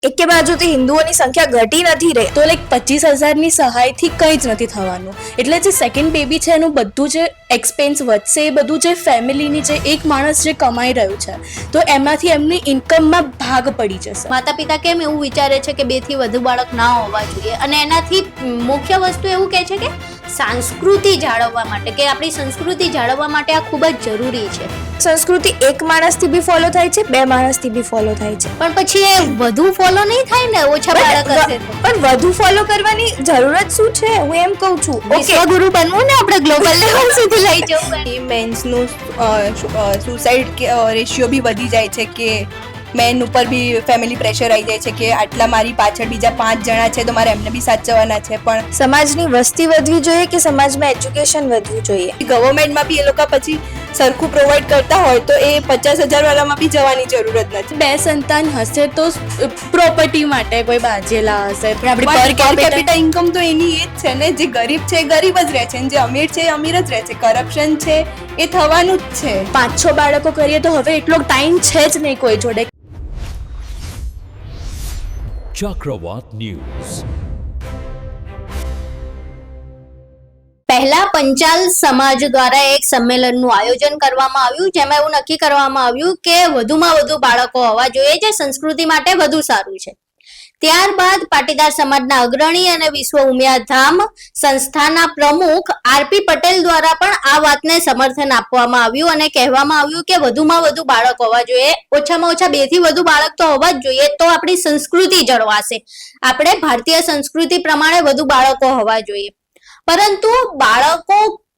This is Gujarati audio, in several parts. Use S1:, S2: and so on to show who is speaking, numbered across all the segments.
S1: એકે બાજુથી હિન્દુઓની સંખ્યા ઘટી નથી રહી તો 25,000ની સહાયથી કંઈ જ નથી થવાનું. એટલે જે સેકન્ડ બેબી છે એનું બધું જે એક્સપેન્સ વધશે એ બધું જે ફેમિલીની જે એક માણસ જે કમાઈ રહ્યું છે તો એમાંથી એમની ઇન્કમમાં ભાગ પડી જશે.
S2: માતા પિતા કેમ એવું વિચારે છે કે 2 થી વધુ બાળક ના હોવા જોઈએ, અને એનાથી મુખ્ય વસ્તુ એવું કહે છે કે સંસ્કૃતિ જાળવવા માટે, કે આપણી સંસ્કૃતિ જાળવવા માટે આ ખૂબ જ જરૂરી છે.
S1: સંસ્કૃતિ એક માણસથી બી ફોલો થાય છે, 2 માણસથી બી ફોલો થાય છે,
S2: પણ પછી એ વધુ ફોલો નહીં થાય ને ઓછા બાળક હશે તો.
S1: પણ વધુ ફોલો કરવાની જરૂરત શું છે, હું એમ કહું છું.
S2: વિશ્વગુરુ બનવું ને આપણે, ગ્લોબલ લેવલ સુધી લઈ જવું.
S3: મેન્સનું સુસાઇડ રેશિયો બી વધી જાય છે કે મેન ઉપર બી ફેમિલી પ્રેશર આવી જાય છે કે આટલા મારી પાછળ બીજા 5 જણા છે તો મારે એમને બી સાચવવાના છે. પણ
S1: સમાજની વસ્તી વધવી જોઈએ કે સમાજમાં એજ્યુકેશન વધવું જોઈએ?
S3: ગવર્મેન્ટમાં બી એ લોકો પછી સરખું પ્રોવાઈડ કરતા હોય તો એ 50,000 વાળામાં બી જવાની જરૂરત નથી.
S1: 2 સંતાન હશે તો પ્રોપર્ટી માટે કોઈ બાજેલા હશે, પણ આપણી
S3: પર કેપિટા ઇન્કમ તો એની એ જ છે ને. જે ગરીબ છે એ ગરીબ જ રહે છે, જે અમીર છે એ અમીર જ રહે છે. કરપ્શન છે એ થવાનું જ છે.
S1: 5-6 બાળકો કરીએ તો હવે એટલો ટાઈમ છે જ નહીં કોઈ જોડે.
S4: ચક્રવાત ન્યૂઝ.
S2: પહેલા પંચાલ સમાજ દ્વારા એક સંમેલનનું આયોજન કરવામાં આવ્યું, જેમાં એવું નક્કી કરવામાં આવ્યું કે વધુમાં વધુ બાળકો હોવા જોઈએ, જે સંસ્કૃતિ માટે વધુ સારું છે. ત્યારબાદ પાટીદાર સમાજના અગ્રણી અને વિશ્વ ઉમિયાધામ સંસ્થાના પ્રમુખ આરપી પટેલ દ્વારા પણ આ વાતને સમર્થન આપવામાં આવ્યું અને કહેવામાં આવ્યું કે વધુમાં વધુ બાળક હોવા જોઈએ, ઓછામાં ઓછા 2 થી વધુ બાળક તો હોવા જ જોઈએ, તો આપણી સંસ્કૃતિ જળવાશે. આપણે ભારતીય સંસ્કૃતિ પ્રમાણે વધુ બાળકો હોવા જોઈએ. પરંતુ બાળકો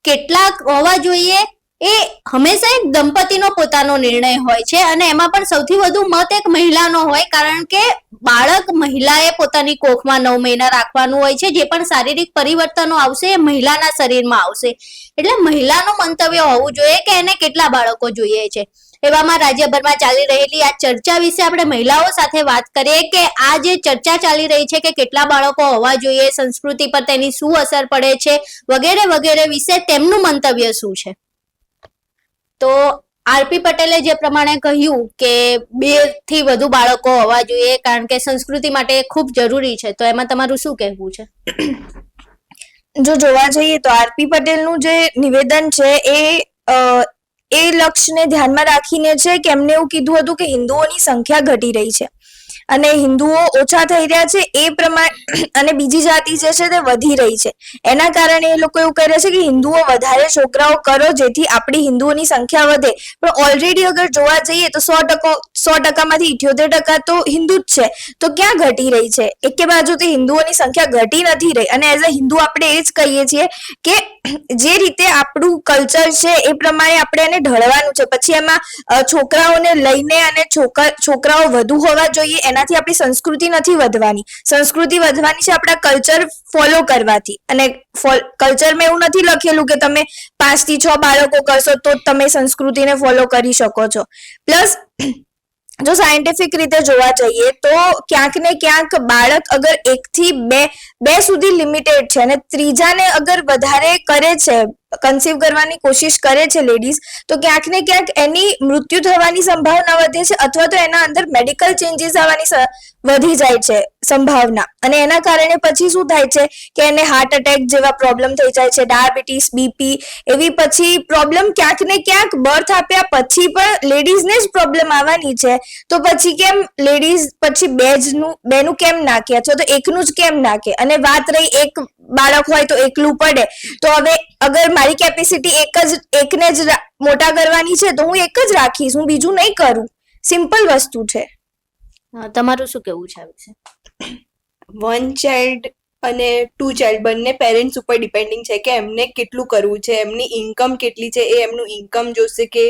S2: કેટલાક હોવા જોઈએ એ હંમેશા એક દંપતીનો પોતાનો નિર્ણય હોય છે, અને એમાં પણ સૌથી વધુ મત એક મહિલાનો હોય, કારણ કે બાળક મહિલાએ પોતાની કોખમાં 9 મહિના રાખવાનું હોય છે. જે પણ શારીરિક પરિવર્તનો આવશે એ મહિલાના શરીરમાં આવશે. એટલે મહિલાનું મંતવ્ય હોવું જોઈએ કે એને કેટલા બાળકો જોઈએ છે. એવામાં રાજ્યભરમાં ચાલી રહેલી આ ચર્ચા વિશે આપણે મહિલાઓ સાથે વાત કરીએ કે આ જે ચર્ચા ચાલી રહી છે કે કેટલા બાળકો હોવા જોઈએ, સંસ્કૃતિ પર તેની શું અસર પડે છે, વગેરે વગેરે વિશે તેમનું મંતવ્ય શું છે. તો આરપી પટેલે જે પ્રમાણે કહ્યું કે 2 થી વધુ બાળકો હોવા જોઈએ કારણ કે સંસ્કૃતિ માટે ખૂબ જરૂરી છે, તો એમાં તમારું શું કહેવું છે?
S1: જો જોવા જઈએ તો આરપી પટેલનું જે નિવેદન છે એ લક્ષ્યને ધ્યાનમાં રાખીને છે કે એમને એવું કીધું હતું કે હિન્દુઓની સંખ્યા ઘટી રહી છે અને હિન્દુઓ ઓછા થઈ રહ્યા છે એ પ્રમાણે, અને બીજી જાતિ જે છે તે વધી રહી છે. એના કારણે એ લોકો એવું કરે છે કે હિન્દુઓ વધારે છોકરાઓ કરો જેથી આપણી હિન્દુઓની સંખ્યા વધે. પણ ઓલરેડી અગર જોવા જઈએ તો 100%માંથી 78% તો હિન્દુ જ છે, તો ક્યાં ઘટી રહી છે? એકે બાજુથી હિન્દુઓની સંખ્યા ઘટી નથી રહી, અને એઝ અ હિન્દુ આપણે એ જ કહીએ છીએ કે જે રીતે આપણું કલ્ચર છે એ પ્રમાણે આપણે એને ઢળવાનું છે. પછી એમાં છોકરાઓને લઈને અને છોકરાઓ વધુ હોવા જોઈએ એનાથી આપણી સંસ્કૃતિ નથી વધવાની. સંસ્કૃતિ વધવાની છે આપણા કલ્ચર ફોલો કરવાથી, અને કલ્ચરમાં એવું નથી લખેલું કે તમે 5 થી 6 બાળકો કરશો તો તમે સંસ્કૃતિને ફોલો કરી શકો છો. પ્લસ જો સાયન્ટિફિક રીતે જોવા જઈએ તો ક્યાંક ને ક્યાંક બાળક અગર 1 થી 2 સુધી લિમિટેડ છે અને ત્રીજાને અગર વધારે કરે છે, કન્સીવ કરવાની કોશિશ કરે છે લેડીઝ, તો ક્યાંક ને ક્યાંક એની મૃત્યુ થવાની સંભાવના વધે છે, અથવા તો એના અંદર મેડિકલ ચેન્જીસ આવવાની વધી જાય છે સંભાવના. અને એના કારણે પછી શું થાય છે કે એને હાર્ટ એટેક જેવા પ્રોબ્લેમ થઈ જાય છે, ડાયાબિટીસ, બીપી, એવી પછી પ્રોબ્લેમ ક્યાંક ને ક્યાંક બર્થ આપ્યા પછી પણ લેડીઝને જ પ્રોબ્લેમ આવવાની છે. તો પછી કેમ લેડીઝ પછી 2નું કેમ નાખે, અથવા તો 1નું જ કેમ નાખે? અને વાત રહી 1 બાળક હોય તો એકલું પડે, તો હવે અગર મારી કેપેસિટી એકને જ મોટા કરવાની છે તો હું 1 જ રાખીશ, હું બીજું નહીં કરું. સિમ્પલ વસ્તુ છે.
S2: તમારું શું કહેવું છે આ વિશે?
S3: 1 ચાઇલ્ડ અને 2 ચાઇલ્ડ બંને પેરેન્ટ્સ ઉપર ડિપેન્ડિંગ છે કે એમને કેટલું કરવું છે, એમની ઇન્કમ કેટલી છે, એ એમનું ઇન્કમ જોશે કે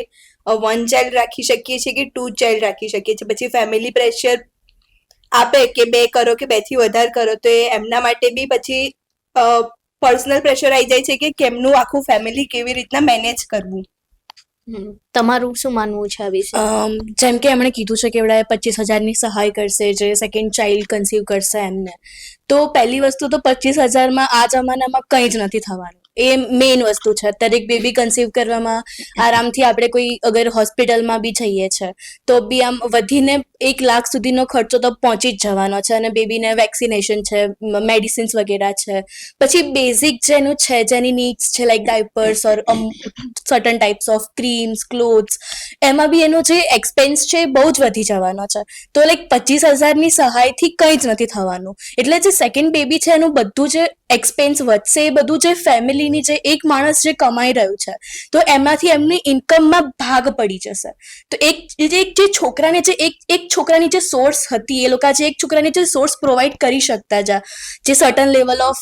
S3: 1 ચાઇલ્ડ રાખી શકીએ છીએ કે 2 ચાઇલ્ડ રાખી શકીએ છીએ. પછી ફેમિલી પ્રેશર આપે કે 2 કરો કે 2 થી વધારે કરો, તો એ એમના માટે બી પછી પર્સનલ પ્રેશર આવી જાય છે કે કેમનું આખું ફેમિલી કેવી રીતના મેનેજ કરવું.
S2: તમારું શું માનવું છે આ વિશે?
S1: જેમ કે એમણે કીધું છે કે એવડે 25,000ની સહાય કરશે જે સેકન્ડ ચાઇલ્ડ કન્સીવ કરશે એમને. તો પહેલી વસ્તુ તો 25,000માં આ જમાનામાં કંઈ જ નથી થવાનું.
S5: એ મેઇન વસ્તુ છે. અત્યારે એક બેબી કન્સીવ કરવામાં આરામથી આપણે કોઈ અગર હોસ્પિટલમાં બી જઈએ છે તો બી આમ વધીને 1 લાખ સુધીનો ખર્ચો તો પહોંચી જ જવાનો છે. અને બેબીને વેક્સિનેશન છે, મેડિસિન્સ વગેરે છે, પછી બેઝિક જેનું છે જેની નીડ્સ છે like diapers or certain types of creams, clothes, એમાં બી એનો જે એક્સપેન્સ છે એ બહુ જ વધી જવાનો છે. તો લાઈક 25,000ની સહાયથી કંઈ જ નથી થવાનું. એટલે જે સેકન્ડ બેબી છે એનું બધું જે એક્સપેન્સ વધશે એ બધું જે ફેમિલીની જે એક માણસ જે કમાઈ રહ્યું છે તો એમાંથી એમની ઇન્કમમાં ભાગ પડી જશે. તો જે છોકરાને એક છોકરાની જે સોર્સ હતી, એ લોકો જે એક છોકરાને જે સોર્સ પ્રોવાઈડ કરી શકતા હતા, જે સર્ટન લેવલ ઓફ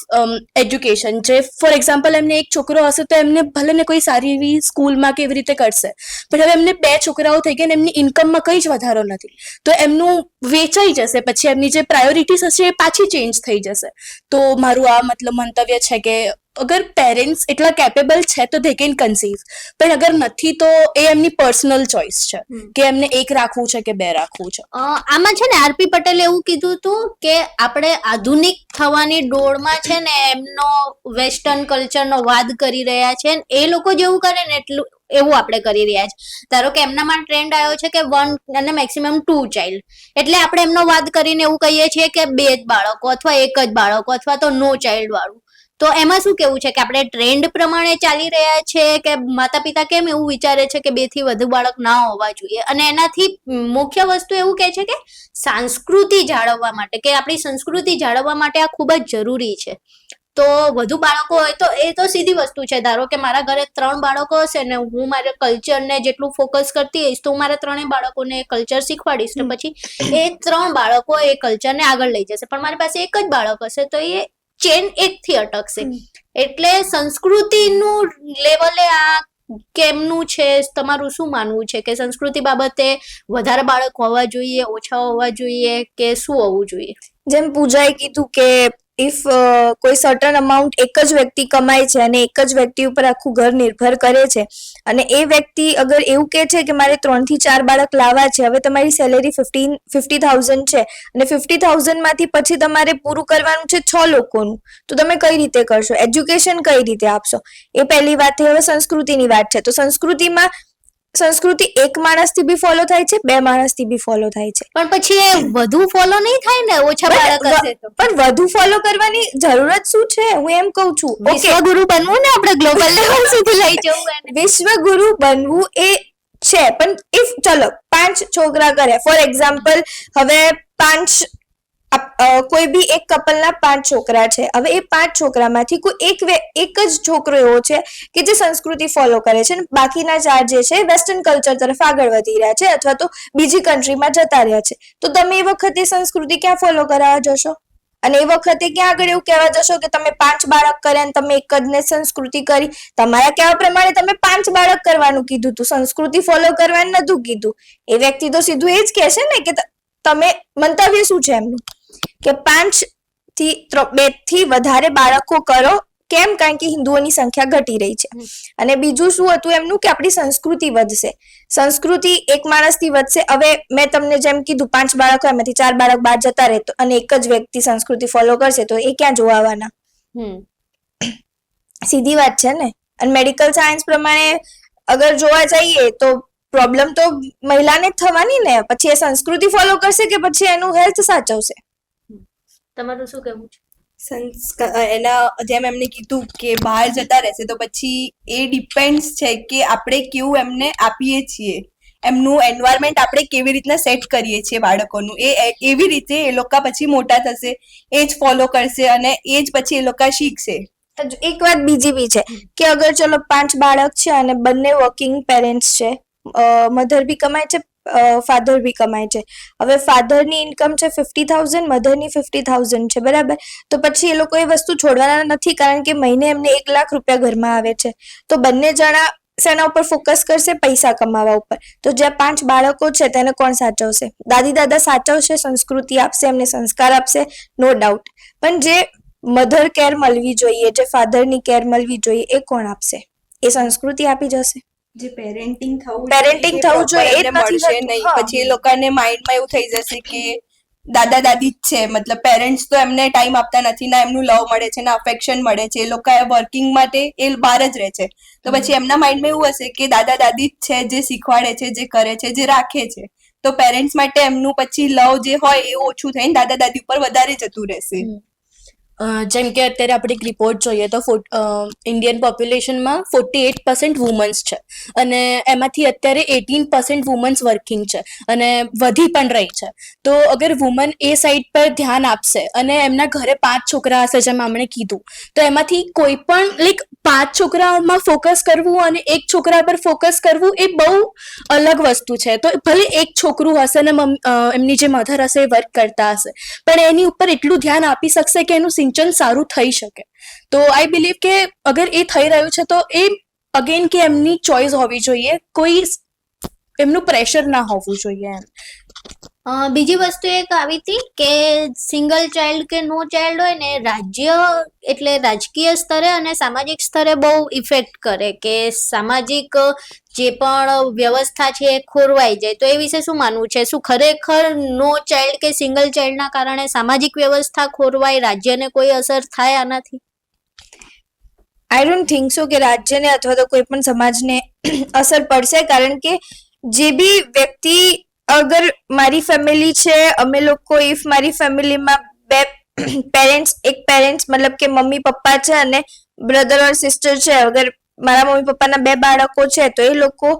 S5: એજ્યુકેશન, જે ફોર એક્ઝામ્પલ એમને એક છોકરો હશે તો એમને ભલે ને કોઈ સારી એવી સ્કૂલમાં કેવી રીતે કરશે, પણ હવે એમને 2 છોકરાઓ થઈ ગયા ને એમની ઇન્કમમાં કંઈ જ વધારો નથી, તો એમનું વેચાઈ જશે. પછી એમની જે પ્રાયોરિટીઝ હશે એ પાછી ચેન્જ થઈ જશે. તો મારું આ મતલબ મંતવ્ય છે કે અગર પેરેન્ટ્સ એટલા કેપેબલ છે તો દે કેન કન્સીવ, પણ અગર નથી તો એ એમની પર્સનલ ચોઇસ છે કે એમને 1 રાખવું છે કે 2 રાખવું છે.
S2: આમાં છે ને આરપી પટેલે એવું કીધું હતું કે આપણે આધુનિક થવાની ડોળમાં છે ને એમનો વેસ્ટર્ન કલ્ચરનો વાદ કરી રહ્યા છે ને એ લોકો જેવું કરે ને એટલું એવું આપણે કરી રહ્યા છે. ધારો કે એમનામાં ટ્રેન્ડ આવ્યો છે કે 1 અને મેક્સિમમ 2 ચાઇલ્ડ, એટલે આપણે એમનો વાદ કરીને એવું કહીએ છીએ કે 2 જ બાળકો અથવા 1 જ બાળકો અથવા તો નો ચાઇલ્ડ વાળું. તો એમાં શું કેવું છે કે આપણે ટ્રેન્ડ પ્રમાણે ચાલી રહ્યા છે કે માતા પિતા કેમ એવું વિચારે છે કે 2 થી વધુ બાળક ના હોવા જોઈએ? અને એનાથી મુખ્ય વસ્તુ એવું કહે છે કે સંસ્કૃતિ જાળવવા માટે, કે આપણી સંસ્કૃતિ જાળવવા માટે આ ખૂબ જ જરૂરી છે. તો વધુ બાળકો હોય તો એ તો સીધી વસ્તુ છે. ધારો કે મારા ઘરે 3 બાળકો હશે ને હું મારા કલ્ચરને જેટલું ફોકસ કરતી હોઈશ તો હું મારા 3 બાળકોને કલ્ચર શીખવાડીશ ને પછી એ 3 બાળકો એ કલ્ચરને આગળ લઈ જશે. પણ મારી પાસે એક જ બાળક હશે તો એ ચેન 1 થી અટકશે. એટલે સંસ્કૃતિનું લેવલે આ કેમનું છે? તમારું શું માનવું છે કે સંસ્કૃતિ બાબતે વધારે બાળક હોવા જોઈએ, ઓછા હોવા જોઈએ કે શું હોવું જોઈએ?
S1: જેમ પૂજાએ કીધું કે ઇફ કોઈ સર્ટન અમાઉન્ટ એક જ વ્યક્તિ કમાય છે અને એક જ વ્યક્તિ ઉપર આખું ઘર નિર્ભર કરે છે અને એ વ્યક્તિ અગર એવું કહે છે કે મારે 3 થી 4 બાળક લાવવા છે, હવે તમારી સેલેરી 50,000 છે અને 50,000 માંથી પછી તમારે પૂરું કરવાનું છે 6 લોકોનું, તો તમે કઈ રીતે કરશો? એજ્યુકેશન કઈ રીતે આપશો? એ પહેલી વાત થઈ. હવે સંસ્કૃતિની વાત છે તો સંસ્કૃતિ એક માણસથી બી ફોલો થાય છે, 2 માણસથી બી ફોલો થાય છે.
S2: પણ પછી એ વધુ ફોલો નહીં થાય ને ઓછા બાળક હશે તો?
S1: પણ વધુ ફોલો કરવાની જરૂરત શું છે? હું એમ કહું છું
S2: વિશ્વગુરુ બનવું ને આપણે ગ્લોબલ લેવલ સુધી લઈ જવું એને.
S1: વિશ્વગુરુ બનવું એ છે, પણ ઇફ ચલો 5 છોકરા કરે, ફોર એક્ઝામ્પલ હવે 5 કોઈ બી એક કપલના 5 છોકરા છે. હવે એ 5 છોકરામાંથી કોઈ એક જ છોકરો એવો છે કે જે સંસ્કૃતિ ફોલો કરે છે અને બાકીના 4 જે છે વેસ્ટર્ન કલ્ચર તરફ આગળ વધી રહ્યા છે અથવા તો બીજી કન્ટ્રીમાં જતા રહ્યા છે. તો તમે એ વખતે સંસ્કૃતિ ક્યાં ફોલો કરાવવા જશો? અને એ વખતે ક્યાં આગળ એવું કહેવા જશો કે તમે 5 બાળક કર્યા અને તમે એક જ ને સંસ્કૃતિ કરી? તમારા કહેવા પ્રમાણે તમે 5 બાળક કરવાનું કીધું હતું, સંસ્કૃતિ ફોલો કરવાનું નતું કીધું. એ વ્યક્તિ તો સીધું એ જ કહેશે ને કે તમે મંતવ્ય શું છે એમનું કે 5 થી 2 થી વધારે બાળકો કરો. કેમ? કારણ કે હિન્દુઓની સંખ્યા ઘટી રહી છે. અને બીજું શું હતું એમનું કે આપણી સંસ્કૃતિ વધશે. સંસ્કૃતિ એક માણસથી વધશે. હવે મેં તમને જેમ કીધું 5 બાળકો એમાંથી 4 બાળક બહાર જતા રહે તો અને એક જ વ્યક્તિ સંસ્કૃતિ ફોલો કરશે તો એ ક્યાં જોવા આવવાના? સીધી વાત છે ને. અને મેડિકલ સાયન્સ પ્રમાણે અગર જોવા જઈએ તો પ્રોબ્લેમ તો મહિલાને જ થવાની ને. પછી એ સંસ્કૃતિ ફોલો કરશે કે પછી એનું હેલ્થ સાચવશે?
S2: તમારું શું કહેવું છે?
S3: એના જેમ એમને કીધું કે બહાર જતા રહેશે તો પછી એ ડિપેન્ડ્સ છે કે આપણે કેવું એમને આપીએ છીએ, એમનું એન્વાયરમેન્ટ આપણે કેવી રીતના સેટ કરીએ છીએ બાળકોનું. એવી રીતે એ લોકો પછી મોટા થશે, એ જ ફોલો કરશે અને એ જ પછી એ લોકો શીખશે.
S1: એક વાત બીજી બી છે કે અગર ચલો 5 બાળક છે અને બંને વર્કિંગ પેરેન્ટ્સ છે, મધર બી કમાય છે, ફાધર બી કમાય છે. હવે ફાધરની ઇન્કમ છે 50,000, મધરની 50,000 છે, બરાબર? તો પછી એ લોકો એ વસ્તુ છોડવાના નથી કારણ કે મહિને એમને 1 લાખ રૂપિયા ઘરમાં આવે છે. તો બંને જણા શેના ઉપર ફોકસ કરશે? પૈસા કમાવા ઉપર. તો જ્યાં 5 બાળકો છે તેને કોણ સાચવશે? દાદી દાદા સાચવશે, સંસ્કૃતિ આપશે, એમને સંસ્કાર આપશે, નો ડાઉટ. પણ જે મધર કેર મળવી જોઈએ, જે ફાધરની કેર મળવી જોઈએ, એ કોણ આપશે? એ સંસ્કૃતિ આપી જશે.
S3: જે પેરેન્ટિંગ થવું
S1: જોઈએ એ જ નથી
S3: મળશે નહીં. પછી એ લોકોને માઇન્ડમાં એવું થઈ જશે કે દાદા દાદી જ છે, મતલબ પેરેન્ટ્સ તો એમને ટાઈમ આપતા નથી, ના એમનું લવ મળે છે, ના અફેક્શન મળે છે. એ લોકો વર્કિંગ માટે એ બહાર જ રહે છે, તો પછી એમના માઇન્ડમાં એવું હશે કે દાદા દાદી જ છે જે શીખવાડે છે, જે કરે છે, જે રાખે છે. તો પેરેન્ટ્સ માટે એમનું પછી લવ જે હોય એ ઓછું થઈને દાદા દાદી ઉપર વધારે જતું રહેશે.
S5: જેમ કે અત્યારે આપણે એક રિપોર્ટ જોઈએ તો ઇન્ડિયન પોપ્યુલેશનમાં 48% વુમન્સ છે અને એમાંથી અત્યારે 18% વુમન્સ વર્કિંગ છે અને વધી પણ રહી છે. તો અગર વુમન એ સાઈડ પર ધ્યાન આપશે અને એમના ઘરે 5 છોકરા હશે, જેમ આપણે કીધું, તો એમાંથી કોઈ પણ લાઈક 5 છોકરાઓમાં ફોકસ કરવું અને એક છોકરા પર ફોકસ કરવું એ બહુ અલગ વસ્તુ છે. તો ભલે એક છોકરું હશે ને એમની જે મધર હશે એ વર્ક કરતા હશે, પણ એની ઉપર એટલું ધ્યાન આપી શકશે કે એનું સિંચન સારું થઈ શકે. તો આઈ બિલીવ કે અગર એ થઈ રહ્યું છે તો એ અગેન કે એમની ચોઇસ હોવી જોઈએ, કોઈ એમનું પ્રેશર ના હોવું જોઈએ એમ.
S2: બીજી વસ્તુ એક આવી હતી કે સિંગલ ચાઇલ્ડ કે નો ચાઇલ્ડ હોય ને, રાજ્ય એટલે રાજકીય સ્તરે અને સામાજિક સ્તરે બહુ ઇફેક્ટ કરે, કે સામાજિક જે પણ વ્યવસ્થા છે એ ખોરવાઈ જાય. તો એ વિશે શું માનવું છે? શું ખરેખર નો ચાઇલ્ડ કે સિંગલ ચાઇલ્ડના કારણે સામાજિક વ્યવસ્થા ખોરવાય, રાજ્યને કોઈ અસર થાય આનાથી?
S1: આઈ ડોન્ટ થિંક સો કે રાજ્યને અથવા તો કોઈ પણ સમાજને અસર પડશે, કારણ કે જે બી વ્યક્તિ, અગર મારી ફેમિલી છે, અમે લોકો ઇફ મારી ફેમિલીમાં 2 પેરેન્ટ્સ, એક પેરેન્ટ્સ મતલબ કે મમ્મી પપ્પા છે અને બ્રધર ઓર સિસ્ટર છે, અગર મારા મમ્મી પપ્પાના 2 બાળકો છે તો એ લોકો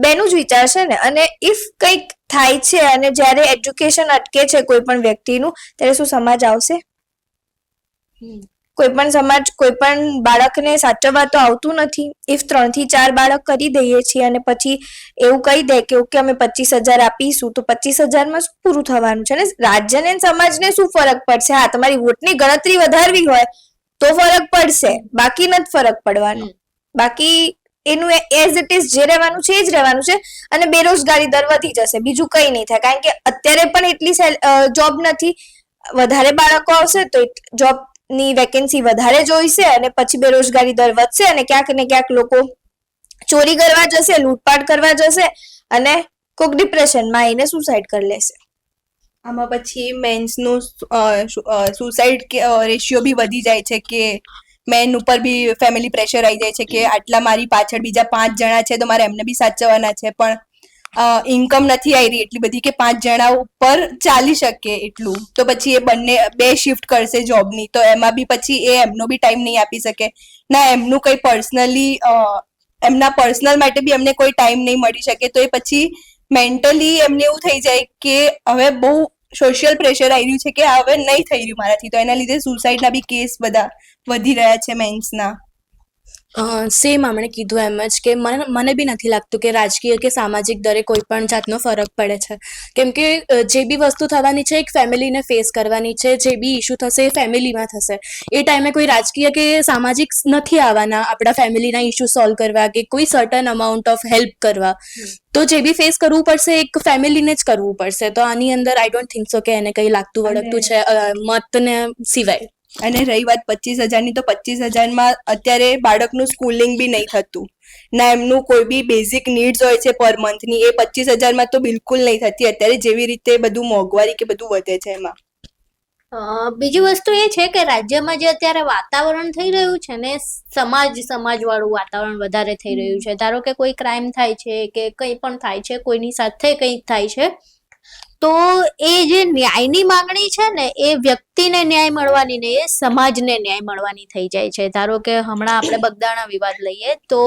S1: બેનું જ વિચારશે ને. અને ઇફ કંઈક થાય છે અને જ્યારે એજ્યુકેશન અટકે છે કોઈ પણ વ્યક્તિનું, ત્યારે શું સમાજ આવશે? કોઈ પણ સમાજ કોઈ પણ બાળકને સાચવવા તો આવતું નથી. ઇફ 3 થી 4 બાળક કરી દઈએ છીએ અને પછી એવું કહી દે કે ઓકે અમે 25,000 આપીશું, તો 25,000માં શું પૂરું થવાનું છે? ને રાજ્યને સમાજને શું ફરક પડશે? હા, તમારી વોટની ગણતરી વધારવી હોય તો ફરક પડશે, બાકી નથી ફરક પડવાનો. બાકી એનું એઝ ઇટ ઇઝ જે રહેવાનું છે એ જ રહેવાનું છે. અને બેરોજગારી દર વધી જશે, બીજું કંઈ નહીં થાય, કારણ કે અત્યારે પણ એટલી જોબ નથી. વધારે બાળકો આવશે તો જોબની વેકેન્સી વધારે જોઈશે અને પછી બેરોજગારી દર વધશે અને ક્યાંક ને ક્યાંક લોકો ચોરી કરવા જશે, લૂંટપાટ કરવા જશે અને કોઈક ડિપ્રેશનમાં આવીને સુસાઇડ કરી લેશે.
S3: આમાં પછી મેન્સનું સુસાઇડ રેશિયો બી વધી જાય છે, કે મેન ઉપર બી ફેમિલી પ્રેશર આવી જાય છે કે આટલા મારી પાછળ બીજા 5 જણા છે તો મારે એમને બી સાચવવાના છે, પણ ઇન્કમ નથી આવી રહી એટલી બધી કે 5 જણા ઉપર ચાલી શકે એટલું. તો પછી એ બંને 2 શિફ્ટ કરશે જોબની, તો એમાં બી પછી એ એમનો બી ટાઈમ નહીં આપી શકે, ના એમનું કંઈ પર્સનલી એમના પર્સનલ માટે બી એમને કોઈ ટાઈમ નહીં મળી શકે. તો એ પછી મેન્ટલી એમને એવું થઈ જાય કે હવે બહુ સોશિયલ પ્રેશર આવી રહ્યું છે કે હવે નહીં થઈ રહ્યું મારાથી, તો એના લીધે સુસાઇડના બી કેસ બધા વધી રહ્યા છે મેન્સના.
S5: સેમ આપણે કીધું એમ જ કે મને બી નથી લાગતું કે રાજકીય કે સામાજિક દરે કોઈ પણ જાતનો ફરક પડે છે, કેમ કે જે બી વસ્તુ થવાની છે એક ફેમિલીને ફેસ કરવાની છે. જે બી ઇસ્યુ થશે એ ફેમિલીમાં થશે. એ ટાઈમે કોઈ રાજકીય કે સામાજિક નથી આવવાના આપણા ફેમિલીના ઇસ્યુ સોલ્વ કરવા કે કોઈ સર્ટન અમાઉન્ટ ઓફ હેલ્પ કરવા. તો જે બી ફેસ કરવું પડશે એક ફેમિલીને જ કરવું પડશે. તો આની અંદર આઈ ડોન્ટ થિંક સો કે એને કંઈ લાગતું વળગતું છે મતને સિવાય.
S3: અને રહી વાત 25,000ની, તો 25,000માં અત્યારે બાળકનું સ્કૂલિંગ બી નહીં થતું, ના એમનું કોઈ બી બેઝિક નીડ્સ હોય છે પર મંથની, એ 25,000માં તો બિલકુલ નહીં થતી અત્યારે, જેવી રીતે બધું મોંઘવારી કે બધું વધે છે એમાં.
S2: બીજી વસ્તુ એ છે કે રાજ્યમાં જે અત્યારે વાતાવરણ થઈ રહ્યું છે ને, સમાજ વાળું વાતાવરણ વધારે થઈ રહ્યું છે. ધારો કે કોઈ ક્રાઇમ થાય છે કે કંઈ પણ થાય છે, કોઈની સાથે કંઈક થાય છે, તો એ જે ન્યાયની માંગણી છે ને, એ વ્યક્તિને ન્યાય મળવાની નહીં, એ સમાજને ન્યાય મળવાની થઈ જાય છે. ધારો કે હમણાં આપણે બગદાણા વિવાદ લઈએ તો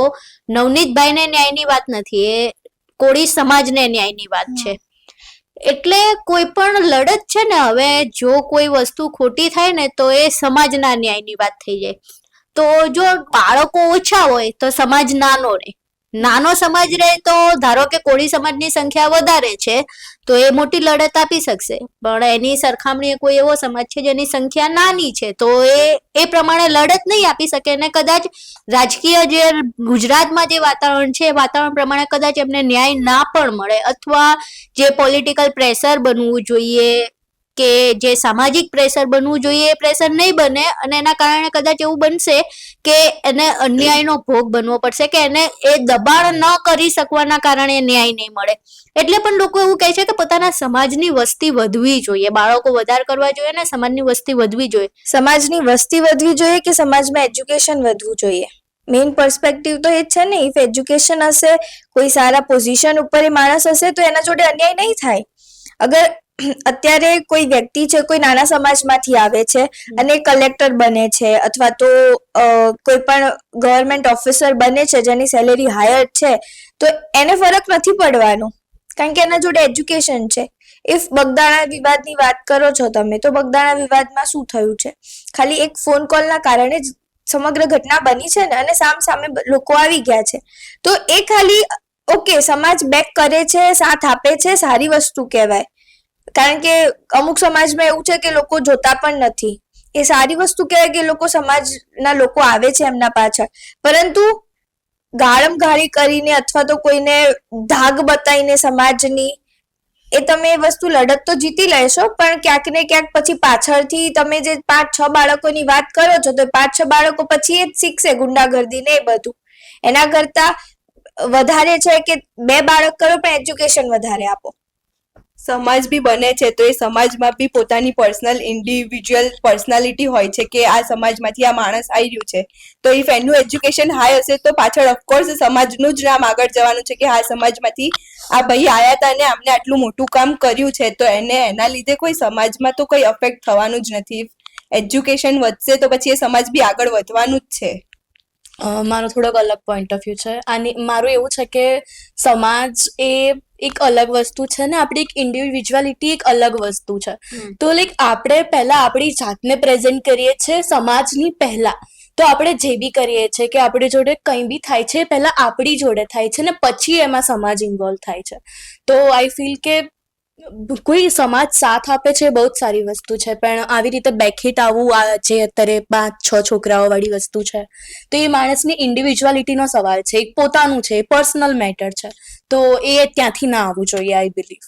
S2: નવનીતભાઈને ન્યાયની વાત નથી, એ કોળી સમાજને ન્યાયની વાત છે. એટલે કોઈ પણ લડત છે ને, હવે જો કોઈ વસ્તુ ખોટી થાય ને તો એ સમાજના ન્યાયની વાત થઈ જાય. તો જો બાળકો ઓછા હોય તો સમાજ નાનો રહે, નાનો સમાજ રહે તો ધારો કે કોળી સમાજની સંખ્યા વધારે છે તો એ મોટી લડત આપી શકશે, પણ એની સરખામણીએ કોઈ એવો સમાજ છે જેની સંખ્યા નાની છે તો એ પ્રમાણે લડત નહીં આપી શકે, અને કદાચ રાજકીય જે ગુજરાતમાં જે વાતાવરણ છે એ વાતાવરણ પ્રમાણે કદાચ એમને ન્યાય ના પણ મળે, અથવા જે પોલિટિકલ પ્રેશર બનવું જોઈએ કે જે સામાજિક પ્રેશર બનવું જોઈએ એ પ્રેશર નહીં બને, અને એના કારણે કદાચ એવું બનશે કે એને અન્યાયનો ભોગ બનવો પડશે, કે એને એ દબાણ ન કરી શકવાના કારણે ન્યાય નહીં મળે. એટલે પણ લોકો એવું કહે છે કે પોતાના સમાજની વસ્તી વધવી જોઈએ, બાળકો વધારે કરવા જોઈએ ને સમાજની વસ્તી વધવી જોઈએ.
S1: સમાજની વસ્તી વધવી જોઈએ કે સમાજમાં એજ્યુકેશન વધવું જોઈએ? મેઇન પર્સપેક્ટિવ તો એ જ છે ને. ઇફ એજ્યુકેશન હશે, કોઈ સારા પોઝિશન ઉપર એ માણસ હશે, તો એના જોડે અન્યાય નહીં થાય. અગર અત્યારે કોઈ વ્યક્તિ છે, કોઈ નાના સમાજમાંથી આવે છે અને કલેક્ટર બને છે, અથવા તો કોઈ પણ ગવર્મેન્ટ ઓફિસર બને છે જેની સેલેરી હાયર છે, તો એને ફરક નથી પડવાનો, કારણ કે એના જોડે એજ્યુકેશન છે. ઇફ બગદાણા વિવાદની વાત કરો છો તમે, તો બગદાણા વિવાદમાં શું થયું છે? ખાલી એક ફોન કોલના કારણે જ સમગ્ર ઘટના બની છે ને, અને સામે લોકો આવી ગયા છે. તો એ ખાલી ઓકે, સમાજ બેક કરે છે, સાથ આપે છે, સારી વસ્તુ કહેવાય. કારણ કે અમુક સમાજમાં એવું છે કે લોકો જોતા પણ નથી. એ સારી વસ્તુ કહેવાય કે લોકો, સમાજના લોકો આવે છે એમના પાછળ. પરંતુ ગાળમ ગાળી કરીને અથવા તો કોઈને ધાક બતાવીને સમાજની, એ તમે એ વસ્તુ લડત તો જીતી લેશો, પણ ક્યાંક ને ક્યાંક પછી પાછળથી તમે જે 5-6 બાળકોની વાત કરો છો, તો 5-6 બાળકો પછી એ જ શીખશે ગુંડાગર્દી ને એ બધું. એના કરતા વધારે છે કે 2 બાળક કરો પણ એજ્યુકેશન વધારે આપો.
S3: સમાજ બી બને છે તો એ સમાજમાં બી પોતાની પર્સનલ ઇન્ડિવિજ્યુઅલ પર્સનાલિટી હોય છે કે આ સમાજમાંથી આ માણસ આવી રહ્યું છે, તો ઇફ એનું એજ્યુકેશન હાઈ હશે તો પાછળ ઓફકોર્સ સમાજનું જ નામ આગળ જવાનું છે કે આ સમાજમાંથી આ ભાઈ આયા હતા અને આમને આટલું મોટું કામ કર્યું છે, તો એને એના લીધે કોઈ સમાજમાં તો કોઈ અફેક્ટ થવાનું જ નથી. એજ્યુકેશન વધશે તો પછી એ સમાજ બી આગળ વધવાનું જ છે.
S5: મારો થોડોક અલગ પોઈન્ટ ઓફ વ્યૂ છે. આની મારું એવું છે કે સમાજ એ એક અલગ વસ્તુ છે ને આપણી એક ઇન્ડિવિજ્યુઆલિટી એક અલગ વસ્તુ છે. તો લાઈક આપણે પહેલા આપણી જાતને પ્રેઝન્ટ કરીએ છીએ સમાજની પહેલા. તો આપણે જે બી કરીએ છીએ કે આપણી જોડે કંઈ બી થાય છે પહેલા આપણી જોડે થાય છે ને પછી એમાં સમાજ ઇન્વોલ્વ થાય છે. તો આઈ ફીલ કે કોઈ સમાજ સાથ આપે છે બહુ જ સારી વસ્તુ છે, પણ આવી રીતે બેકહિટ આવવું આ જે અત્યારે 5-6 છોકરાઓ વાળી વસ્તુ છે, તો એ માણસની ઇન્ડિવિજ્યુઆલિટીનો સવાલ છે, એક પોતાનું છે, પર્સનલ મેટર છે, તો એ ત્યાંથી ના આવવું જોઈએ આઈ બિલીવ.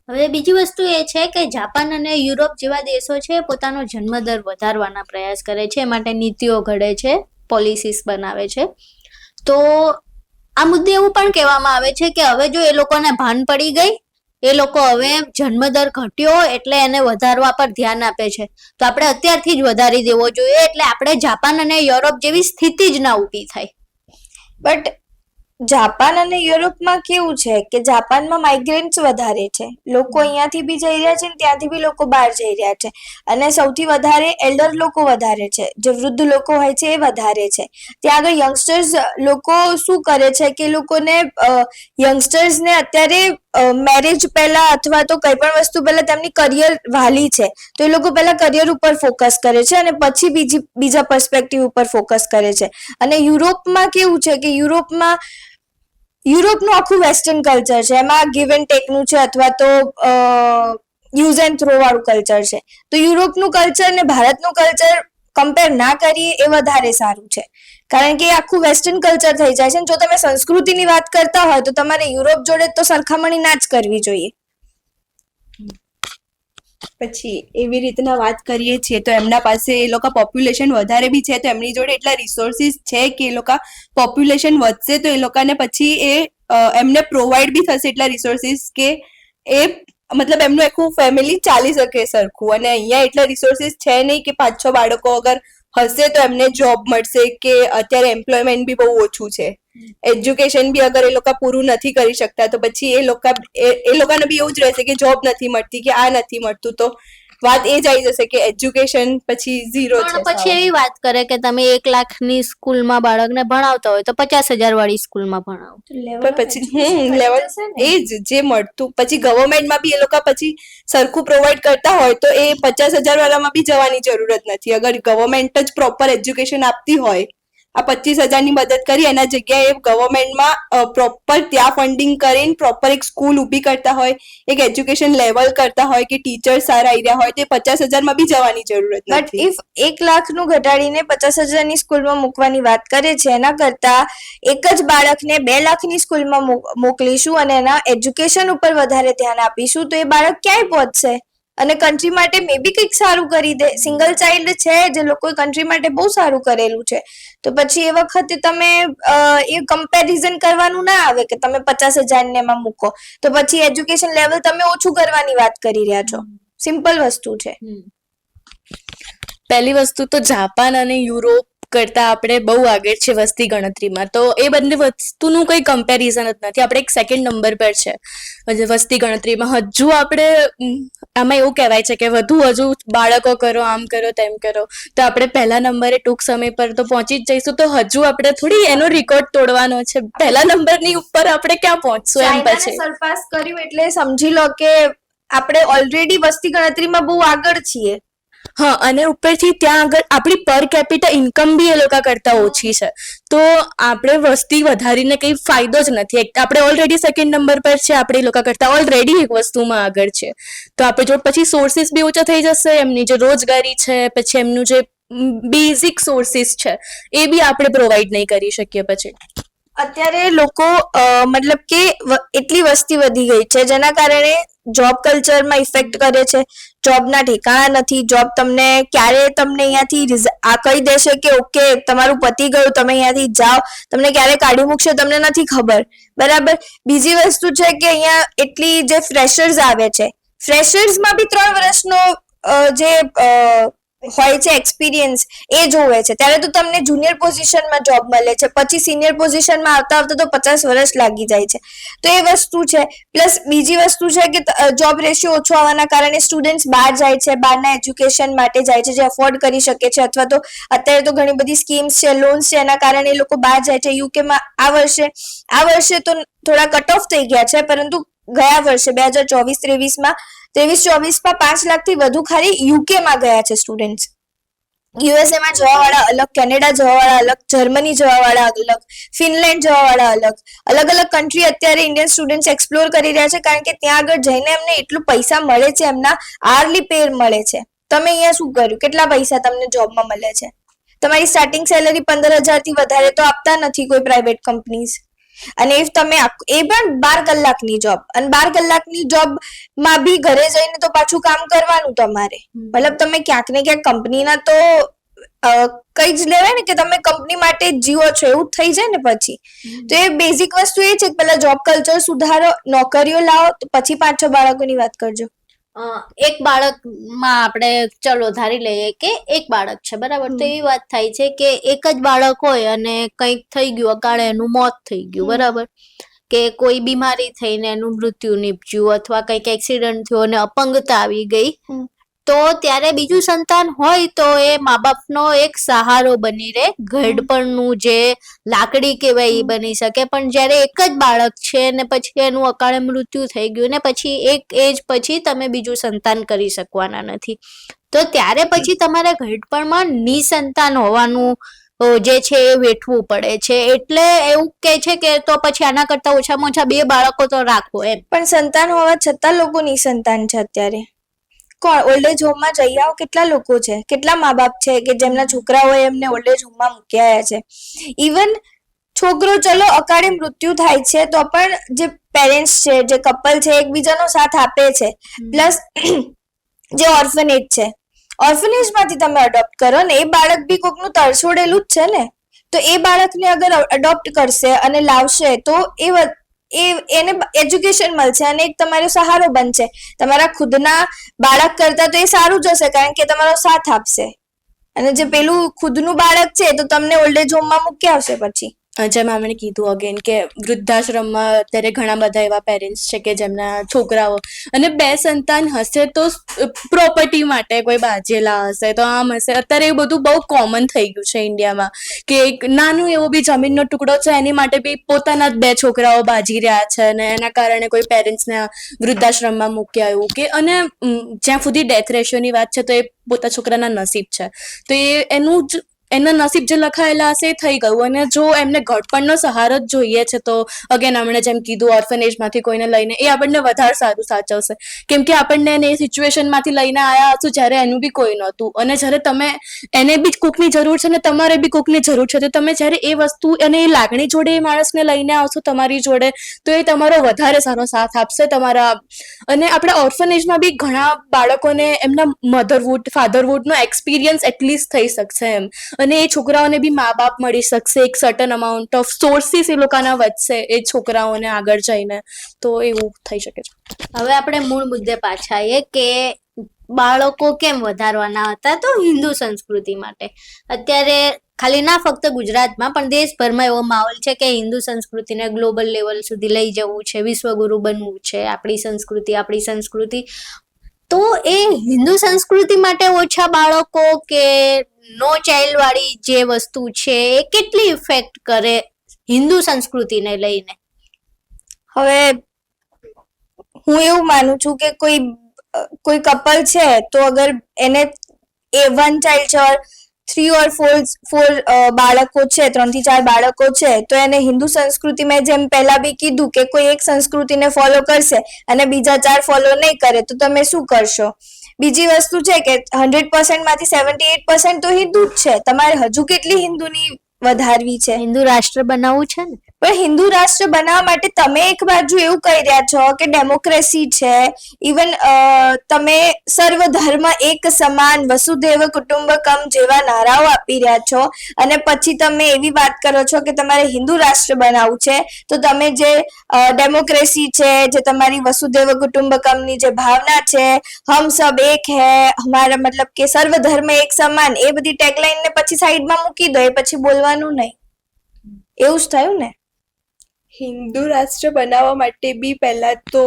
S2: હવે બીજી વસ્તુ એ છે કે જાપાન અને યુરોપ જેવા દેશો છે પોતાનો જન્મદર વધારવાના પ્રયાસ કરે છે, એ માટે નીતિઓ ઘડે છે, પોલિસીસ બનાવે છે. તો આ મુદ્દે એવું પણ કહેવામાં આવે છે કે હવે જો એ લોકોને ભાન પડી ગઈ, એ લોકો હવે જન્મદર ઘટ્યો એટલે એને વધારવા પર ધ્યાન આપે છે, તો આપણે અત્યારથી જ વધારી દેવો જોઈએ, એટલે આપણે જાપાન અને યુરોપ જેવી સ્થિતિ જ ના ઊભી થાય.
S1: બટ જાપાન અને યુરોપમાં કેવું છે કે જાપાનમાં માઇગ્રન્ટ્સ વધારે છે, લોકો અહીંયાથી બી જઈ રહ્યા છે ને ત્યાંથી બી લોકો બહાર જઈ રહ્યા છે, અને સૌથી વધારે એલ્ડર લોકો વધારે છે, જે વૃદ્ધ લોકો હોય છે એ વધારે છે. ત્યાં આગળ યંગસ્ટર્સ લોકો શું કરે છે કે લોકોને યંગસ્ટર્સને અત્યારે મેરેજ પહેલા અથવા તો કઈ પણ વસ્તુ પહેલા તેમની કરિયર વાલી છે, તો એ લોકો પહેલા કરિયર ઉપર ફોકસ કરે છે અને પછી બીજા પર્સપેક્ટિવ ઉપર ફોકસ કરે છે. અને યુરોપમાં કેવું છે કે યુરોપનું આખું વેસ્ટર્ન કલ્ચર છે, એમાં ગીવ એન્ડ ટેકનું છે અથવા તો યુઝ એન્ડ થ્રો વાળું કલ્ચર છે. તો યુરોપનું કલ્ચર ને ભારતનું કલ્ચર કમ્પેર ના કરીએ એ વધારે સારું છે, કારણ કે આખું વેસ્ટર્ન કલ્ચર થઈ જાય છે. જો તમે સંસ્કૃતિની વાત કરતા હોય તો તમારે યુરોપ જોડે તો સરખામણી ના જ કરવી જોઈએ.
S3: પછી એવી રીતના વાત કરીએ છીએ તો એમના પાસે એ લોકો પોપ્યુલેશન વધારે બી છે, તો એમની જોડે એટલા રિસોર્સિસ છે કે એ લોકો પોપ્યુલેશન વધશે તો એ લોકોને પછી એમને પ્રોવાઈડ બી થશે એટલા રિસોર્સિસ કે એ મતલબ એમનું આખું ફેમિલી ચાલી શકે સરખું. અને અહીંયા એટલા રિસોર્સિસ છે નહીં કે 5-6 બાળકો અગર હશે તો એમને જોબ મળશે, કે અત્યારે એમ્પ્લોયમેન્ટ બી બહુ ઓછું છે. એજ્યુકેશન બી અગર એ લોકો પૂરું નથી કરી શકતા તો પછી એ લોકોને બી એવું જ રહેશે કે જોબ નથી મળતી કે આ નથી મળતું, તો વાત એ જ આવી જશે કે એજ્યુકેશન પછી ઝીરો છે.
S2: પણ પછી એવી વાત કરે કે તમે 1 લાખની સ્કૂલમાં બાળકને ભણાવતા હોય તો 50,000 વાળી સ્કૂલમાં ભણાવો.
S3: પણ પછી લેવલ એ જ જે મળતું પછી ગવર્મેન્ટમાં બી એ લોકો પછી સરખું પ્રોવાઈડ કરતા હોય તો એ 50,000 વાળામાં બી જવાની જરૂરત નથી. અગર ગવર્મેન્ટ જ પ્રોપર એજ્યુકેશન આપતી હોય, આ 25,000ની મદદ કરી એના જગ્યાએ ગવર્મેન્ટમાં પ્રોપર ત્યાં ફંડિંગ કરીને પ્રોપર એક સ્કૂલ ઊભી કરતા હોય, એક એજ્યુકેશન લેવલ કરતા હોય કે ટીચર સારા આવી રહ્યા હોય, તો 50,000માં બી જવાની જરૂરત
S1: બટ
S3: નથી.
S1: ઇફ 1 લાખનું ઘટાડીને 50,000ની સ્કૂલમાં મૂકવાની વાત કરે છે, એના કરતા એક જ બાળકને 2 લાખની સ્કૂલમાં મોકલીશું અને એના એજ્યુકેશન ઉપર વધારે ધ્યાન આપીશું તો એ બાળક ક્યાંય પહોંચશે? અને કન્ટ્રી માટે મે બી કંઈક સારું કરી દે. સિંગલ ચાઇલ્ડ છે જે લોકોએ કન્ટ્રી માટે બહુ સારું કરેલું છે, તો પછી એ વખતે તમે એ કમ્પેરિઝન કરવાનું ના આવે કે તમે 50,000 ને એમાં મૂકો, તો પછી એજ્યુકેશન લેવલ તમે ઓછું કરવાની વાત કરી રહ્યા છો. સિમ્પલ વસ્તુ છે.
S5: પહેલી વસ્તુ તો જાપાન અને યુરોપ કરતા આપણે બહુ આગળ છે વસ્તી ગણતરીમાં, તો એ બંને વસ્તુનું કોઈ કમ્પેરિઝન જ નથી. આપણે એક સેકન્ડ નંબર પર છે વસ્તી ગણતરીમાં. હજુ આપણે આમાં એવું કહેવાય છે કે હજુ બાળકો કરો, આમ કરો, તેમ કરો, તો આપણે પહેલા નંબરે ટૂંક સમય પર તો પહોંચી જ જઈશું. તો હજુ આપણે થોડી એનો રેકોર્ડ તોડવાનો છે. પહેલા નંબરની ઉપર આપણે ક્યાં પહોંચશું એમ
S1: ચાઇનાને
S5: પછી.
S1: સરપાસ કર્યું એટલે સમજી લો કે આપણે ઓલરેડી વસ્તી ગણતરીમાં બહુ આગળ છીએ.
S5: હા, અને ઉપરથી ત્યાં આગળ આપણી પર કેપિટા ઇન્કમ બી એ લોકો કરતા ઓછી છે, તો આપણે વસ્તી વધારીને કંઈ ફાયદો જ નથી. આપણે ઓલરેડી સેકન્ડ નંબર પર છે, આપણે એ લોકો કરતા ઓલરેડી એક વસ્તુમાં આગળ છે. તો આપણે જો પછી સોર્સિસ બી ઓછા થઈ જશે, એમની જે રોજગારી છે, પછી એમનું જે બેઝિક સોર્સિસ છે એ બી આપણે પ્રોવાઈડ નહીં કરી શકીએ પછી.
S1: અત્યારે લોકો મતલબ કે એટલી વસ્તી વધી ગઈ છે જેના કારણે જોબ કલ્ચરમાં ઇફેક્ટ કરે છે. જોબના ઠેકાણા નથી. જોબ તમને ક્યારે તમને અહીંયાથી આ કહી દેશે કે ઓકે તમારું પતી ગયું, તમે અહીંયાથી જાઓ, તમને ક્યારે કાઢી મૂકશે તમને નથી ખબર, બરાબર. બીજી વસ્તુ છે કે અહીંયા એટલી જે ફ્રેશર્સ આવે છે, ફ્રેશર્સમાં બી 3 વર્ષનો જે હોય છે એક્સપિરિયન્સ એ જોવે છે. ત્યારે તો તમને જુનિયર પોઝિશનમાં જોબ મળે છે, પછી સિનિયર પોઝિશનમાં આવતા આવતા તો 50 વર્ષ લાગી જાય છે. તો એ વસ્તુ છે. પ્લસ બીજી વસ્તુ છે કે જોબ રેશિયો ઓછો આવવાના કારણે સ્ટુડન્ટ્સ બહાર જાય છે, બહારના એજ્યુકેશન માટે જાય છે, જે અફોર્ડ કરી શકે છે, અથવા તો અત્યારે તો ઘણી બધી સ્કીમ્સ છે, લોન્સ છે, એના કારણે એ લોકો બહાર જાય છે. યુકેમાં આ વર્ષે તો થોડા કટ ઓફ થઈ ગયા છે, પરંતુ ગયા વર્ષે 2024-23માં 5 લાખથી વધુ ખાલી યુકેમાં ગયા છે સ્ટુડન્ટ્સ. યુએસએમાં જવાવાળા અલગ, કેનેડા જવાવાળા અલગ, જર્મની જવાવાળા અલગ, ફિનલેન્ડ જવાવાળા અલગ અલગ કન્ટ્રી અત્યારે ઇન્ડિયન સ્ટુડન્ટ્સ એક્સપ્લોર કરી રહ્યા છે, કારણ કે ત્યાં આગળ જઈને એમને એટલું પૈસા મળે છે, એમના આવરલી પે મળે છે. તમે અહીંયા શું કર્યું, કેટલા પૈસા તમને જોબમાં મળે છે? તમારી સ્ટાર્ટિંગ સેલેરી 15,000થી વધારે તો આપતા નથી કોઈ પ્રાઇવેટ કંપનીઝ. અને ઇફ તમે એ પણ 12 કલાકની જોબ, અને 12 કલાકની જોબમાં બી ઘરે જઈને તો પાછું કામ કરવાનું તમારે. મતલબ તમે ક્યાંક ને ક્યાંક કંપનીના તો કઈ જ લેવાય ને કે તમે કંપની માટે જ જીવો છો એવું થઈ જાય ને પછી. તો એ બેઝિક વસ્તુ એ છે કે પહેલા જોબ કલ્ચર સુધારો, નોકરીઓ લાવો, તો પછી 5-6 બાળકોની વાત કરજો.
S2: એક બાળકમાં આપણે ચલો ધારી લઈએ કે એક બાળક છે, બરાબર. તો એવી વાત થાય છે કે એક જ બાળક હોય અને કંઈક થઈ ગયું, અકાળે એનું મોત થઈ ગયું, બરાબર, કે કોઈ બીમારી થઈને એનું મૃત્યુ નીપજ્યું, અથવા કંઈક એક્સિડન્ટ થયો અને અપંગતા આવી ગઈ, તો ત્યારે બીજું સંતાન હોય તો એ મા બાપનો એક સહારો બની રહે, ઘડપણનું જે લાકડી કહેવાય એ બની શકે. પણ જ્યારે એક જ બાળક છે ને પછી એનું અકાળે મૃત્યુ થઈ ગયું ને પછી એક એજ પછી તમે બીજું સંતાન કરી શકવાના નથી, તો ત્યારે પછી તમારે ઘડપણમાં નિસંતાન હોવાનું જે છે એ વેઠવું પડે છે. એટલે એવું કે છે કે તો પછી આના કરતા ઓછામાં ઓછા 2 બાળકો તો રાખો એમ.
S1: પણ સંતાન હોવા છતાં લોકો નિસંતાન છે અત્યારે. કોણ ઓલ્ડ એજ હોમમાં જઈ આવો, કેટલા લોકો છે, કેટલા મા બાપ છે કે જેમના છોકરાઓએ એમને ઓલ્ડ એજ હોમમાં મૂકી આવ્યા છે. ઇવન છોકરો ચલો અકાળે મૃત્યુ થાય છે તો પણ જે પેરેન્ટ્સ છે, જે કપલ છે, એકબીજાનો સાથ આપે છે. પ્લસ જે ઓર્ફનેજ છે, ઓર્ફનેજમાંથી તમે અડોપ્ટ કરો ને, એ બાળક બી કોકનું તરછોડેલું જ છે ને, તો એ બાળકને અગર અડોપ્ટ કરશે અને લાવશે તો એને એજ્યુકેશન મળશે અને એક તમારો સહારો બનશે. તમારા ખુદના બાળક કરતા તો એ સારું જશે, કારણ કે તમારો સાથ આપશે. અને જે પેલું ખુદનું બાળક છે તો તમને ઓલ્ડ એજ હોમમાં મૂકી આવશે પછી.
S5: જેમ આપણે કીધું અગેન કે વૃદ્ધાશ્રમમાં અત્યારે ઘણા બધા એવા પેરેન્ટ્સ છે કે જેમના છોકરાઓ, અને 2 સંતાન હશે તો પ્રોપર્ટી માટે કોઈ બાજેલા હશે, તો આમ હશે. અત્યારે એવું બધું બહુ કોમન થઈ ગયું છે ઇન્ડિયામાં, કે એક નાનું એવો બી જમીનનો ટુકડો છે એની માટે બી પોતાના જ 2 છોકરાઓ બાજી રહ્યા છે, અને એના કારણે કોઈ પેરેન્ટ્સને વૃદ્ધાશ્રમમાં મૂકી આવ્યું કે. અને જ્યાં સુધી ડેથ રેશિયોની વાત છે તો એ પોતા છોકરાના નસીબ છે, તો એનું જ એના નસીબ જે લખાયેલા હશે એ થઈ ગયું. અને જો એમને ઘડપણનો સહારો જ જોઈએ છે તો અગેન હમણાં જેમ કીધું ઓર્ફનેજમાંથી કોઈને લઈને એ આપણને વધારે સારું સાચવશે, કેમ કે આપણને એને એ સિચ્યુએશનમાંથી લઈને આવ્યા હશું જ્યારે એનું બી કોઈ નહોતું, અને જ્યારે તમે એને બી કોકની જરૂર છે ને તમારે બી કોકની જરૂર છે, તો તમે જ્યારે એ વસ્તુ અને એ લાગણી જોડે એ માણસને લઈને આવશો તમારી જોડે તો એ તમારો વધારે સારો સાથ આપશે તમારા. અને આપણા ઓર્ફનેજમાં બી ઘણા બાળકોને એમના મધરવુડ ફાધરવુડનો એક્સપિરિયન્સ એટલીસ્ટ થઈ શકશે એમ, અને એ છોકરાઓને બી મા બાપ મળી શકશે, એક સર્ટન અમાઉન્ટ ઓફ સોર્સિસ એ લોકોના વધશે એ છોકરાઓને આગળ જઈને, તો એવું થઈ શકે છે.
S2: હવે આપણે મૂળ મુદ્દે પાછા આવીએ કે બાળકો કેમ વધારવાના હતા, તો હિન્દુ સંસ્કૃતિ માટે. અત્યારે ખાલી ના ફક્ત ગુજરાતમાં પણ દેશભરમાં એવો માહોલ છે કે હિન્દુ સંસ્કૃતિને ગ્લોબલ લેવલ સુધી લઈ જવું છે, વિશ્વગુરુ બનવું છે, આપણી સંસ્કૃતિ. તો એ હિન્દુ સંસ્કૃતિ માટે ઓછા બાળકો કે નો ચાઇલ્ડ વાળી જે વસ્તુ છે એ કેટલી ઇફેક્ટ કરે હિન્દુ સંસ્કૃતિને લઈને?
S1: હવે હું એવું માનું છું કે કોઈ કપલ છે તો અગર એને એ 1 ચાઇલ્ડ છે ઓર 3 or 4 બાળકો છે, 3 થી 4 બાળકો છે, તો એને હિન્દુ સંસ્કૃતિમાં જેમ પહેલા બી કીધું કે કોઈ એક સંસ્કૃતિને ફોલો કરશે અને બીજા 4 ફોલો નહીં કરે તો તમે શું કરશો? બીજી વસ્તુ છે કે 100% માંથી 78% તો હિન્દુ જ છે, તમારે હજુ કેટલી હિન્દુની વધારવી છે?
S2: હિન્દુ રાષ્ટ્ર બનાવવું છે ને.
S1: પણ હિન્દુ રાષ્ટ્ર બનાવવા માટે તમે એક બાજુ એવું કહી રહ્યા છો કે ડેમોક્રેસી છે, ઇવન તમે સર્વ ધર્મ એક સમાન, વસુધૈવ કુટુંબકમ જેવા નારાઓ આપી રહ્યા છો, અને પછી તમે એવી વાત કરો છો કે તમારે હિન્દુ રાષ્ટ્ર બનાવવું છે, તો તમે જે ડેમોક્રેસી છે, જે તમારી વસુધૈવ કુટુંબકમની જે ભાવના છે, હમ સબ એક હૈ, હમારા મતલબ કે સર્વ ધર્મ એક સમાન, એ બધી ટેગલાઇન ને પછી સાઈડમાં મૂકી દો, એ પછી બોલવાનું નહીં. એવું જ થયું ને.
S3: હિન્દુ રાષ્ટ્ર બનાવવા માટે બી પહેલા તો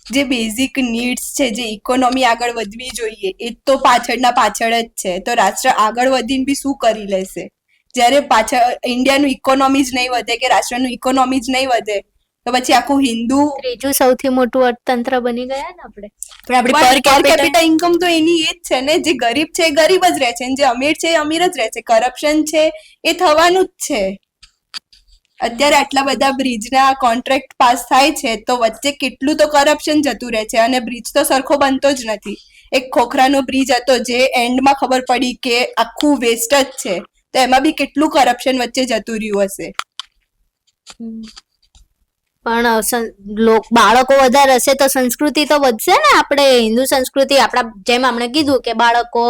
S3: જે બેઝિક નીડ્સ છે, જે ઇકોનોમી આગળ વધવી જોઈએ, એ તો પાછળ જ છે. તો રાષ્ટ્ર આગળ વધીને બી શું કરી લેશે જ્યારે પાછળ ઇન્ડિયાનું ઇકોનોમી જ નહીં વધે કે રાષ્ટ્રનું ઇકોનોમી જ નહીં વધે, તો પછી આખું હિન્દુ
S2: ત્રીજું સૌથી મોટું અર્થતંત્ર બની ગયા ને આપણે.
S5: પણ આપણી
S3: પર
S5: પર
S3: કેપિટા ઇન્કમ તો એની એ જ છે ને, જે ગરીબ છે એ ગરીબ જ રહે છે, જે અમીર છે એ અમીર જ રહે છે. કરપ્શન છે એ થવાનું જ છે. અત્યારે આટલા બધા બ્રિજના કોન્ટ્રાક્ટ પાસ થાય છે તો વચ્ચે કેટલું તો કરપ્શન જતું રહે છે, અને બ્રિજ તો સરખો બનતો જ નથી. એક ખોખરાનો બ્રિજ હતો જે એન્ડમાં ખબર પડી કે આખું વેસ્ટ જ છે, તો એમાં બી કેટલું કરપ્શન વચ્ચે જતું રહ્યું હશે.
S2: પણ બાળકો વધારે હશે તો સંસ્કૃતિ તો વધશે ને. આપણે હિન્દુ સંસ્કૃતિ આપણા જેમ આપણે કીધું કે બાળકો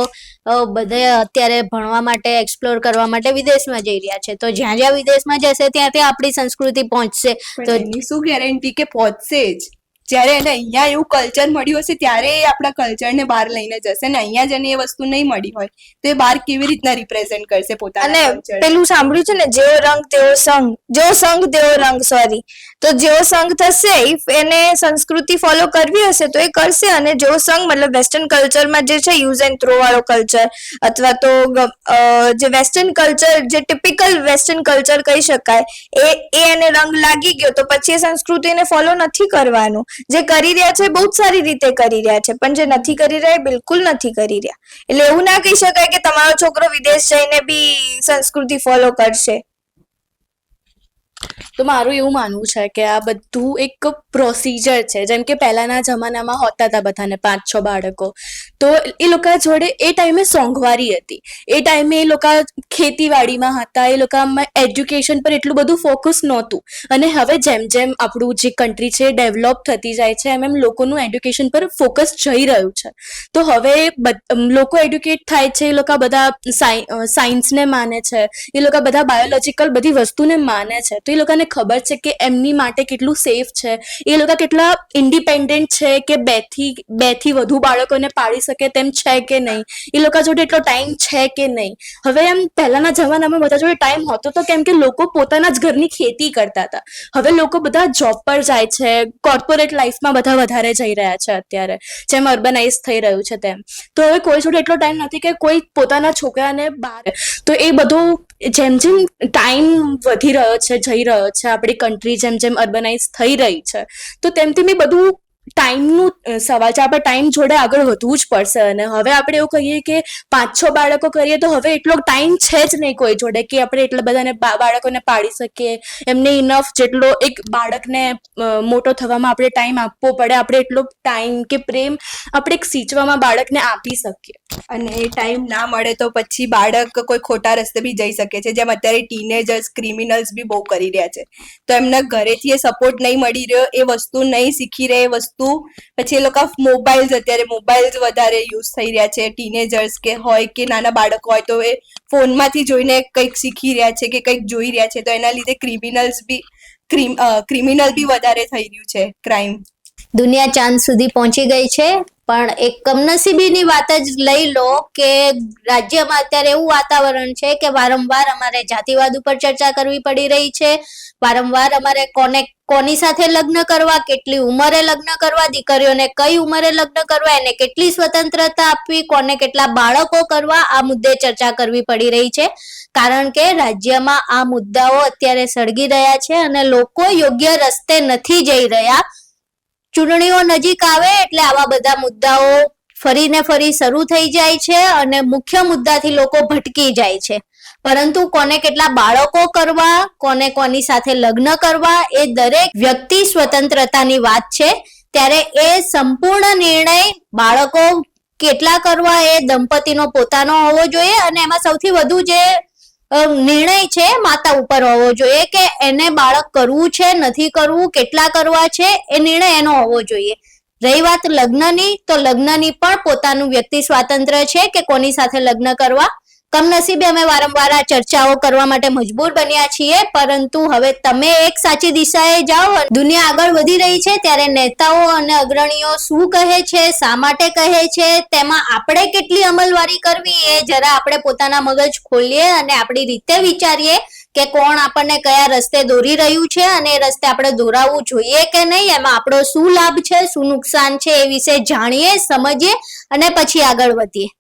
S2: બધે અત્યારે ભણવા માટે એક્સપ્લોર કરવા માટે વિદેશમાં જઈ રહ્યા છે, તો જ્યાં જ્યાં વિદેશમાં જશે ત્યાં ત્યાં આપણી સંસ્કૃતિ પહોંચશે. તો
S3: પણ એની શું ગેરંટી કે પહોંચશે જ? જ્યારે એને અહીંયા એવું કલ્ચર મળ્યું હશે ત્યારે એ આપણા કલ્ચરને બહાર લઈને જશે, ને અહીંયા જ એને એ વસ્તુ નહીં મળી હોય તો એ બહાર કેવી રીતના રિપ્રેઝેન્ટ કરશે પોતાના
S1: અને
S3: કલ્ચર?
S1: પેલું સાંભળ્યું છે ને, જેવો રંગ તેવો સંગ, જેવો સંગ તેવો રંગ, સોરી, તો જેવો સંગ થશે, ઇફ એને સંસ્કૃતિ ફોલો કરવી હશે તો એ કરશે, અને જેવો સંગ મતલબ વેસ્ટર્ન કલ્ચરમાં જે છે યુઝ એન્ડ થ્રો વાળો કલ્ચર, અથવા તો જે વેસ્ટર્ન કલ્ચર, જે ટિપિકલ વેસ્ટર્ન કલ્ચર કહી શકાય, એ એને રંગ લાગી ગયો તો પછી એ સંસ્કૃતિને ફોલો નથી કરવાનું. જે કરી રહ્યા છે બહુ જ સારી રીતે કરી રહ્યા છે, પણ જે નથી કરી રહ્યા એ બિલકુલ નથી કરી રહ્યા. એટલે એવું ના કહી શકાય કે તમારો છોકરો વિદેશ જઈને બી સંસ્કૃતિ ફોલો કરશે.
S5: તો મારું એવું માનવું છે કે આ બધું એક પ્રોસિજર છે. જેમ કે પહેલાના જમાનામાં હોતા હતા બધાને 5-6 બાળકો, તો એ લોકો જોડે એ ટાઈમે સોંગવારી હતી, એ ટાઈમે એ લોકો ખેતીવાડીમાં હતા, એ લોકોમાં એજ્યુકેશન પર એટલું બધું ફોકસ નહોતું. અને હવે જેમ જેમ આપણું જે કન્ટ્રી છે ડેવલપ થતી જાય છે એમ એમ લોકોનું એજ્યુકેશન પર ફોકસ જઈ રહ્યું છે. તો હવે લોકો એડ્યુકેટ થાય છે, એ લોકો બધા સાયન્સને માને છે, એ લોકો બધા બાયોલોજીકલ બધી વસ્તુને માને છે, તો એ લોકોને ખબર છે કે એમની માટે કેટલું સેફ છે, એ લોકો કેટલા ઇન્ડિપેન્ડન્ટ છે કે બે થી વધુ બાળકોને પાડી શકે તેમ છે કે નહીં, એ લોકો જોડે એટલો ટાઈમ છે કે નહીં. હવે એમ પહેલાના જમાનામાં બધા જોડે ટાઈમ હોતો તો કેમ કે લોકો પોતાના જ ઘરની ખેતી કરતા હતા. હવે લોકો બધા જોબ પર જાય છે, કોર્પોરેટ લાઈફમાં બધા વધારે જઈ રહ્યા છે અત્યારે, જેમ અર્બનાઇઝ થઈ રહ્યું છે તેમ. તો હવે કોઈ જોડે એટલો ટાઈમ નથી કે કોઈ પોતાના છોકરાને બહાર, તો એ બધું જેમ જેમ ટાઈમ વધી રહ્યો છે, જઈ રહ્યો છે, આપણી કન્ટ્રી જેમ જેમ અર્બનાઇઝ થઈ રહી છે, તો તેમ તેમ એ બધું ટાઈમનું સવાલ છે. આપણે ટાઈમ જોડે આગળ વધવું જ પડશે. અને હવે આપણે એવું કહીએ કે 5-6 બાળકો કરીએ તો હવે એટલો ટાઈમ છે જ નહીં કોઈ જોડે કે આપણે એટલા બધાને બાળકોને પાડી શકીએ. એમને ઇનફ જેટલો એક બાળકને મોટો થવામાં આપણે ટાઈમ આપવો પડે, આપણે એટલો ટાઈમ કે પ્રેમ આપણે એક સિંચવામાં બાળકને આપી શકીએ.
S3: અને એ ટાઈમ ના મળે તો પછી બાળક કોઈ ખોટા રસ્તે બી જઈ શકે છે, જેમ અત્યારે ટીનેજર્સ ક્રિમિનલ્સ બી બહુ કરી રહ્યા છે. તો એમના ઘરેથી એ સપોર્ટ નહીં મળી રહ્યો, એ વસ્તુ નહીં શીખી રહે, એ વસ્તુ પછી એ લોકો અત્યારે મોબાઈલ્સ વધારે યુઝ થઈ રહ્યા છે. ટીનેજર્સ કે હોય કે નાના બાળકો હોય તો એ ફોનમાંથી જોઈને કંઈક શીખી રહ્યા છે કે કંઈક જોઈ રહ્યા છે, તો એના લીધે ક્રિમિનલ બી વધારે થઈ રહ્યું છે, ક્રાઇમ.
S2: દુનિયા ચાંદ સુધી પહોંચી ગઈ છે, પણ એક કમનસીબીની વાત જ લઈ લો કે રાજ્યમાં અત્યારે એવું વાતાવરણ છે કે વારંવાર અમારે જાતિવાદ ઉપર ચર્ચા કરવી પડી રહી છે. વારંવાર અમારે કોની સાથે લગ્ન કરવા, કેટલી ઉંમરે લગ્ન કરવા, દીકરીઓને કઈ ઉંમરે લગ્ન કરવા, એને કેટલી સ્વતંત્રતા આપવી, કોને કેટલા બાળકો કરવા, આ મુદ્દે ચર્ચા કરવી પડી રહી છે. કારણ કે રાજ્યમાં આ મુદ્દાઓ અત્યારે સળગી રહ્યા છે અને લોકો યોગ્ય રસ્તે નથી જઈ રહ્યા. ચૂંટણીઓ નજીક આવે એટલે આવા બધા મુદ્દાઓ ફરીને ફરી શરૂ થઈ જાય છે અને મુખ્ય મુદ્દાથી લોકો ભટકી જાય છે. પરંતુ કોને કેટલા બાળકો કરવા, કોને કોની સાથે લગ્ન કરવા, એ દરેક વ્યક્તિ સ્વતંત્રતાની વાત છે. ત્યારે એ સંપૂર્ણ નિર્ણય બાળકો કેટલા કરવા એ દંપતીનો પોતાનો હોવો જોઈએ અને એમાં સૌથી વધુ જે નિર્ણય છે માતા ઉપર હોવો જોઈએ કે એને બાળક કરવું છે, નથી કરવું, કેટલા કરવા છે, એ નિર્ણય એનો હોવો જોઈએ. રહી વાત લગ્નની, તો લગ્નની પણ પોતાનું વ્યક્તિ સ્વાતંત્ર્ય છે કે કોની સાથે લગ્ન કરવા. કમનસીબે અમે વારંવાર આ ચર્ચાઓ કરવા માટે મજબૂર બન્યા છીએ, પરંતુ હવે તમે એક સાચી દિશાએ જાઓ. દુનિયા આગળ વધી રહી છે ત્યારે નેતાઓ અને અગ્રણીઓ શું કહે છે, શા માટે કહે છે, તેમાં આપણે કેટલી અમલવારી કરવી એ જરા આપણે પોતાના મગજ ખોલીએ અને આપણી રીતે વિચારીએ કે કોણ આપણને કયા રસ્તે દોરી રહ્યું છે અને એ રસ્તે આપણે દોરાવવું જોઈએ કે નહીં, એમાં આપણો શું લાભ છે, શું નુકસાન છે, એ વિશે જાણીએ, સમજીએ અને પછી આગળ વધીએ.